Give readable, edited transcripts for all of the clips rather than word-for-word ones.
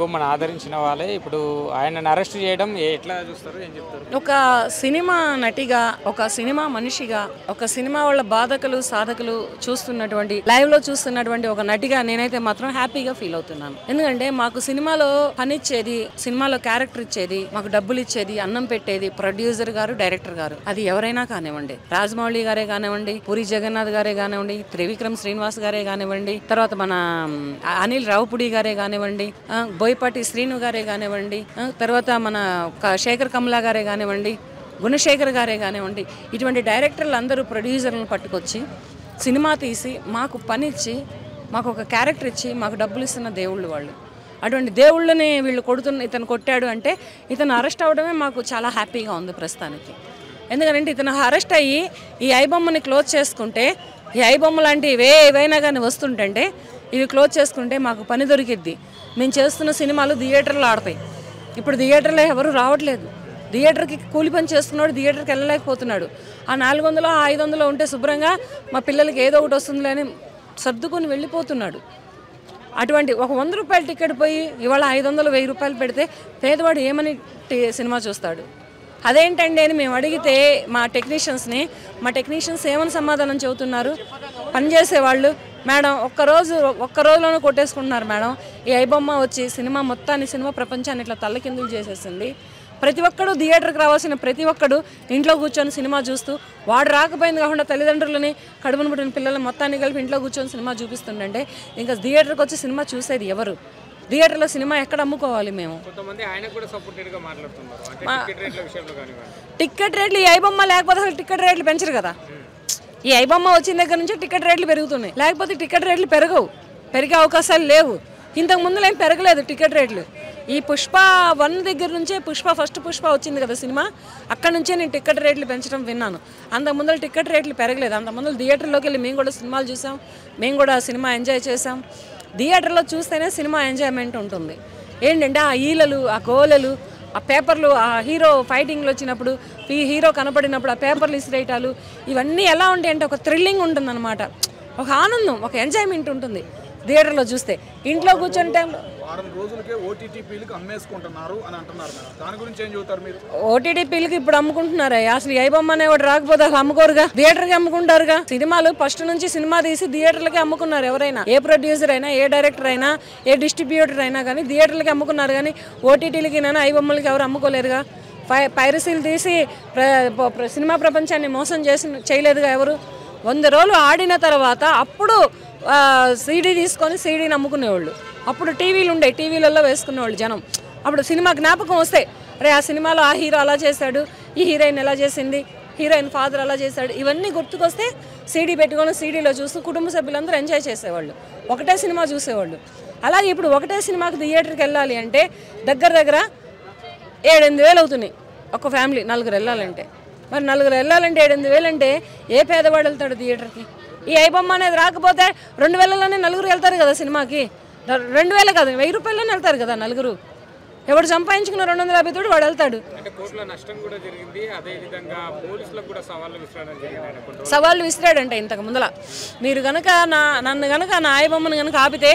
బొమ్మను ఆదరించిన వాళ్ళే ఇప్పుడు ఆయనను అరెస్ట్ చేయడం ఎట్లా చూస్తారు ఏం చెప్తారు? ఒక సినిమా నటిగా, ఒక సినిమా మనిషిగా, ఒక సినిమా వాళ్ళ బాధకులు సాధకులు చూస్తున్నటువంటి లైవ్ లో చూస్తున్నటువంటి ఒక నటిగా నేనైతే మాత్రం హ్యాపీగా ఫీల్ అవుతున్నాను. ఎందుకంటే మాకు సినిమాలో పనిచ్చేది, సినిమాలో క్యారెక్టర్ ఇచ్చేది, మాకు డబ్బులు ఇచ్చేది, అన్నం పెట్టేది ప్రొడ్యూసర్ గారు, డైరెక్టర్ గారు. అది ఎవరైనా కానివ్వండి, రాజమౌళి గారే కానివ్వండి, పూరి జగన్నాథ్ గారే కానివ్వండి, త్రివిక్రమ్ శ్రీనివాస్ గారే కానివ్వండి, తర్వాత మన అనిల్ రావుపుడి గారే కానివ్వండి, బోయపాటి శ్రీను గారే కానివ్వండి, తర్వాత మన శేఖర్ కమలా గారే కానివ్వండి, గుణశేఖర్ గారే కానివ్వండి, ఇటువంటి డైరెక్టర్లు అందరూ ప్రొడ్యూసర్లను పట్టుకొచ్చి సినిమా తీసి మాకు పని ఇచ్చి, మాకు ఒక క్యారెక్టర్ ఇచ్చి, మాకు డబ్బులు ఇస్తున్న దేవుళ్ళు వాళ్ళు. అటువంటి దేవుళ్ళని వీళ్ళు ఇతను కొట్టాడు అంటే ఇతను అరెస్ట్ అవ్వడమే మాకు చాలా హ్యాపీగా ఉంది ప్రస్తుతానికి. ఎందుకంటే ఇతను అరెస్ట్ అయ్యి ఈ ఐబొమ్మని క్లోజ్ చేసుకుంటే, ఈ ఐబొమ్మ లాంటివి ఏవైనా కానీ వస్తుంటే ఇవి క్లోజ్ చేసుకుంటే మాకు పని దొరికిద్ది. మేము చేస్తున్న సినిమాలు థియేటర్లో ఆడతాయి. ఇప్పుడు థియేటర్లో ఎవరు రావట్లేదు. థియేటర్కి కూలి పని చేస్తున్నాడు, థియేటర్కి వెళ్ళలేకపోతున్నాడు. ఆ 400 500 ఉంటే శుభ్రంగా మా పిల్లలకి ఏదో ఒకటి వస్తుందిలే అని సర్దుకొని వెళ్ళిపోతున్నాడు. అటువంటి ఒక 100 రూపాయల టికెట్ పోయి ఇవాళ 500 1000 రూపాయలు పెడితే పేదవాడు ఏమని సినిమా చూస్తాడు? అదేంటండి అని మేము అడిగితే మా టెక్నీషియన్స్ ఏమని సమాధానం చెబుతున్నారు? పనిచేసేవాళ్ళు, మేడం ఒక్క రోజులోనే కొట్టేసుకుంటున్నారు మేడం. ఈ ఐబొమ్మ వచ్చి సినిమా ప్రపంచాన్ని ఇట్లా తల్లకిందులు చేసేసింది. ప్రతి ఒక్కడు థియేటర్కి రావాల్సిన ప్రతి ఒక్కడు ఇంట్లో కూర్చొని సినిమా చూస్తూ, వాడు రాకపోయింది కాకుండా తల్లిదండ్రులని, కడుపును పుట్టిన పిల్లల్ని మొత్తాన్ని కలిపి ఇంట్లో కూర్చొని సినిమా చూపిస్తుండే ఇంకా థియేటర్కి వచ్చి సినిమా చూసేది ఎవరు? థియేటర్లో సినిమా ఎక్కడ అమ్ముకోవాలి మేము? టికెట్ రేట్లు ఈ ఐబొమ్మ లేకపోతే అసలు టికెట్ రేట్లు పెంచరు కదా. ఈ ఐబొమ్మ వచ్చిన దగ్గర నుంచి టికెట్ రేట్లు పెరుగుతున్నాయి, లేకపోతే టికెట్ రేట్లు పెరిగే అవకాశాలు లేవు. ఇంతకు ముందులో ఏం పెరగలేదు టికెట్ రేట్లు. ఈ పుష్ప 1 దగ్గర నుంచే ఫస్ట్ పుష్ప వచ్చింది కదా సినిమా, అక్కడ నుంచే నేను టికెట్ రేట్లు పెంచడం విన్నాను. అంతకు ముందు టికెట్ రేట్లు పెరగలేదు. అంతకు ముందు థియేటర్లోకి వెళ్ళి మేము కూడా సినిమాలు చూసాం, మేము కూడా సినిమా ఎంజాయ్ చేసాం. థియేటర్లో చూస్తేనే సినిమా ఎంజాయ్మెంట్ ఉంటుంది. ఏంటంటే ఆ ఈలలు, ఆ గోలలు, ఆ పేపర్లు, ఆ హీరో ఫైటింగ్లు వచ్చినప్పుడు, ఈ హీరో కనపడినప్పుడు ఆ పేపర్లు ఇసిరేయటాలు, ఇవన్నీ ఎలా ఉంటాయంటే ఒక థ్రిల్లింగ్ ఉంటుందన్నమాట, ఒక ఆనందం, ఒక ఎంజాయ్మెంట్ ఉంటుంది థియేటర్లో చూస్తే. ఇంట్లో కూర్చొని టైంలో వారం రోజులకే ఓటీటీపీలకు అమ్మేసుకుంటున్నారు అని అంటున్నారు. దాని గురించి ఏం చెబుతారు మీరు? ఓటీటీపీలకు ఇప్పుడు అమ్ముకుంటున్నారా? అసలు ఈ ఐబొమ్మ అనేవాడు రాకపోతే అసలు అమ్ముకోరుగా, థియేటర్కి అమ్ముకుంటారుగా. సినిమాలు ఫస్ట్ నుంచి సినిమా తీసి థియేటర్లకి అమ్ముకున్నారు ఎవరైనా, ఏ ప్రొడ్యూసర్ అయినా, ఏ డైరెక్టర్ అయినా, ఏ డిస్ట్రిబ్యూటర్ అయినా కానీ థియేటర్లకి అమ్ముకున్నారు. కానీ ఓటీటీలకి ఐబొమ్మలకి ఎవరు అమ్ముకోలేరుగా. పైరసీలు తీసి సినిమా ప్రపంచాన్ని మోసం చేయలేదుగా ఎవరు. 100 రోజులు ఆడిన తర్వాత అప్పుడు సీడీ తీసుకొని సీడీని అమ్ముకునేవాళ్ళు. అప్పుడు టీవీలు ఉండే, టీవీలలో వేసుకునేవాళ్ళు జనం. అప్పుడు సినిమా జ్ఞాపకం వస్తే, అరే ఆ సినిమాలో ఆ హీరో అలా చేశాడు, ఈ హీరోయిన్ ఎలా చేసింది, హీరోయిన్ ఫాదర్ అలా చేశాడు, ఇవన్నీ గుర్తుకొస్తే సీడీ పెట్టుకొని సీడీలో చూస్తూ కుటుంబ సభ్యులందరూ ఎంజాయ్ చేసేవాళ్ళు, ఒకటే సినిమా చూసేవాళ్ళు. అలాగే ఇప్పుడు ఒకటే సినిమాకి థియేటర్కి వెళ్ళాలి అంటే దగ్గర 7-8 అవుతున్నాయి ఒక ఫ్యామిలీ, 4 వెళ్ళాలంటే. మరి 4 వెళ్ళాలంటే 7-8 అంటే ఏ పేదవాడు వెళ్తాడు థియేటర్కి? ఈ ఐబొమ్మ అనేది రాకపోతే 2000లోనే 4 వెళ్తారు కదా సినిమాకి. 2000 కాదు, 1000 రూపాయల్లోనే వెళ్తారు కదా 4. ఎవడు సంపాదించుకున్న 250 తోడు వాడు వెళ్తాడు. సవాళ్ళు విసిరాడంటే ఇంతకు ముందల మీరు కనుక నన్ను కనుక నా ఐబొమ్మను కనుక ఆపితే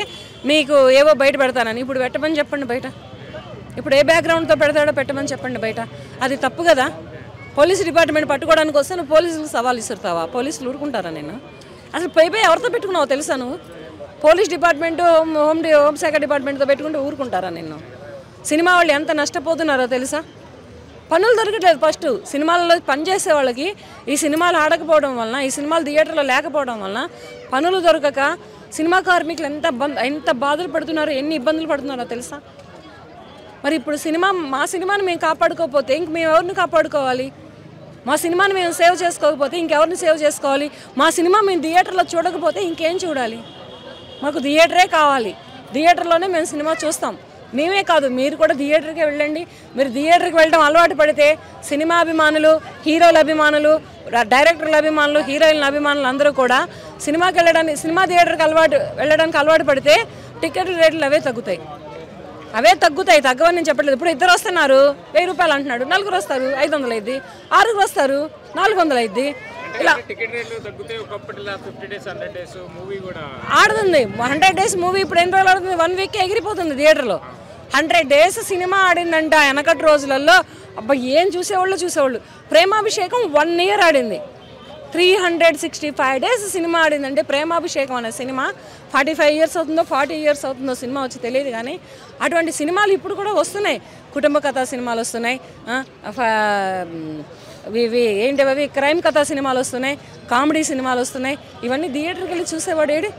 మీకు ఏవో బయట పెడతానని. ఇప్పుడు పెట్టమని చెప్పండి బయట. ఇప్పుడు ఏ బ్యాక్గ్రౌండ్తో పెడతాడో పెట్టమని చెప్పండి బయట. అది తప్పు కదా. పోలీస్ డిపార్ట్మెంట్ పట్టుకోవడానికి వస్తే నువ్వు పోలీసులకు సవాల్ ఇస్తావా? పోలీసులు ఊరుకుంటారా? నేను అసలు పోయి ఎవరితో పెట్టుకున్నావో తెలుసా నువ్వు? పోలీస్ డిపార్ట్మెంటు, హోంశాఖ డిపార్ట్మెంట్తో పెట్టుకుంటే ఊరుకుంటారా నిన్ను? సినిమా వాళ్ళు ఎంత నష్టపోతున్నారో తెలుసా? పనులు దొరకట్లేదు. ఫస్ట్ సినిమాలలో పనిచేసే వాళ్ళకి ఈ సినిమాలు ఆడకపోవడం వలన, ఈ సినిమాలు థియేటర్లో లేకపోవడం వలన పనులు దొరకక సినిమా కార్మికులు ఎంత బాధలు పడుతున్నారో, ఎన్ని ఇబ్బందులు పడుతున్నారో తెలుసా? మరి ఇప్పుడు మా సినిమాని మేము కాపాడుకోకపోతే ఇంక మేము ఎవరిని కాపాడుకోవాలి? మా సినిమాని మేము సేవ్ చేసుకోకపోతే ఇంకెవరిని సేవ్ చేసుకోవాలి? మా సినిమా మేము థియేటర్లో చూడకపోతే ఇంకేం చూడాలి? మాకు థియేటరే కావాలి. థియేటర్లోనే మేము సినిమా చూస్తాం. మేమే కాదు, మీరు కూడా థియేటర్కి వెళ్ళండి. మీరు థియేటర్కి వెళ్ళడం అలవాటు పడితే సినిమా అభిమానులు, హీరోల అభిమానులు, డైరెక్టర్ల అభిమానులు, హీరోయిన్ల అభిమానులు అందరూ కూడా సినిమా థియేటర్కి వెళ్ళడానికి అలవాటు పడితే టికెట్ రేట్లు అవే తగ్గుతాయి. తగ్గవని నేను చెప్పట్లేదు. ఇప్పుడు 2 వస్తున్నారు, 1000 రూపాయలు అంటున్నాడు. 4 వస్తారు, 500 అయింది. 6 వస్తారు, 400 అయింది. ఇలా టికెట్ రేట్లు తగ్గితే ఒకప్పటిలా 50 డేస్ 100 డేస్ మూవీ కూడా ఆడుతుంది. 100 డేస్ మూవీ ఇప్పుడు ఎన్ని రోజులు ఆడుతుంది? 1 వీక్ ఎగిరిపోతుంది థియేటర్లో. 100 days సినిమా ఆడిందంట వెనకటి రోజులలో. అబ్బా ఏం చూసేవాళ్ళు. ప్రేమాభిషేకం 1 year ఆడింది. 365 days సినిమా ఆడిందంటే ప్రేమాభిషేకం అనే సినిమా 45 years అవుతుందో 40 years అవుతుందో సినిమా వచ్చి తెలియదు. కానీ అటువంటి సినిమాలు ఇప్పుడు కూడా వస్తున్నాయి. కుటుంబ కథా సినిమాలు వస్తున్నాయి, ఏంటివి క్రైమ్ కథా సినిమాలు వస్తున్నాయి, కామెడీ సినిమాలు వస్తున్నాయి. ఇవన్నీ థియేటర్కి వెళ్ళి చూసేవాడేడి.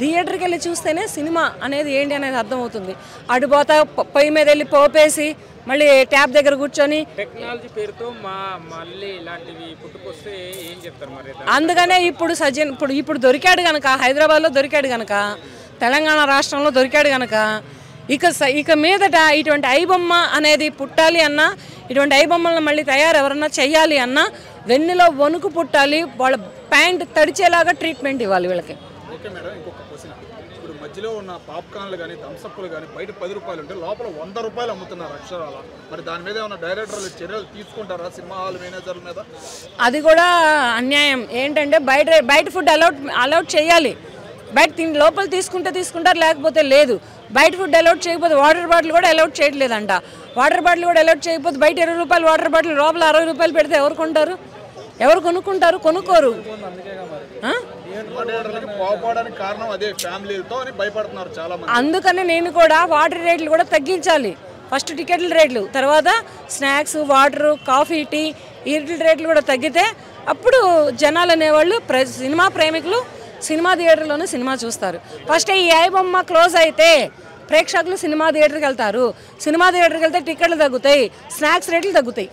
థియేటర్కి వెళ్ళి చూస్తేనే సినిమా అనేది ఏంటి అనేది అర్థమవుతుంది. అడుపోతా పొయ్యి మీద వెళ్ళి పోపేసి మళ్ళీ ట్యాప్ దగ్గర కూర్చొని టెక్నాలజీ పేరుతో మళ్ళీ ఇలాంటివి పుట్టుకొస్తే ఏం చెప్తారు మరి? అందుకనే ఇప్పుడు దొరికాడు కనుక, హైదరాబాద్లో దొరికాడు కనుక, తెలంగాణ రాష్ట్రంలో దొరికాడు కనుక ఇక మీదట ఇటువంటి ఐబొమ్మ అనేది పుట్టాలి అన్నా, ఇటువంటి ఐబొమ్మలను మళ్ళీ ఎవరన్నా చెయ్యాలి అన్నా వెన్నులో వణుకు పుట్టాలి. వాళ్ళ ప్యాంట్ తడిచేలాగా ట్రీట్మెంట్ ఇవ్వాలి వీళ్ళకి. ఓకే మేడం, ఇంకొక క్వశ్చన్. ఇప్పుడు మధ్యలో ఉన్న పాప్కార్న్లు కానీ థమ్స్అప్లు కానీ బయట 10 రూపాయలు ఉంటే లోపల 100 రూపాయలు అమ్ముతున్నారు అక్షరాల. మరి దాని మీద ఏమైనా డైరెక్టర్లు చర్యలు తీసుకుంటారా సినిమా హాల్ మేనేజర్ల మీద? అది కూడా అన్యాయం. ఏంటంటే బయట ఫుడ్ అలౌట్ చేయాలి. లోపల తీసుకుంటారు, లేకపోతే లేదు. బయట ఫుడ్ అలౌట్ చేయకపోతే వాటర్ బాటిల్ కూడా అలౌట్ చేయట్లేదంట. వాటర్ బాటిల్ కూడా అలౌట్ చేయకపోతే బయట 20 రూపాయలు వాటర్ బాటిల్ లోపల 60 రూపాయలు పెడితే ఎవరు కొంటారు? ఎవరు కొనుక్కుంటారు? కొనుక్కోరు. అందుకనే నేను కూడా వాటర్ రేట్లు కూడా తగ్గించాలి. ఫస్ట్ టికెట్ల రేట్లు, తర్వాత స్నాక్స్, వాటర్, కాఫీ, టీ ఈ రేట్లు కూడా తగ్గితే అప్పుడు జనాలు అనేవాళ్ళు సినిమా ప్రేమికులు సినిమా థియేటర్లోనే సినిమా చూస్తారు. ఫస్ట్ ఈ ఐబొమ్మ క్లోజ్ అయితే ప్రేక్షకులు సినిమా థియేటర్కి వెళ్తారు. సినిమా థియేటర్కి వెళ్తే టికెట్లు తగ్గుతాయి, స్నాక్స్ రేట్లు తగ్గుతాయి.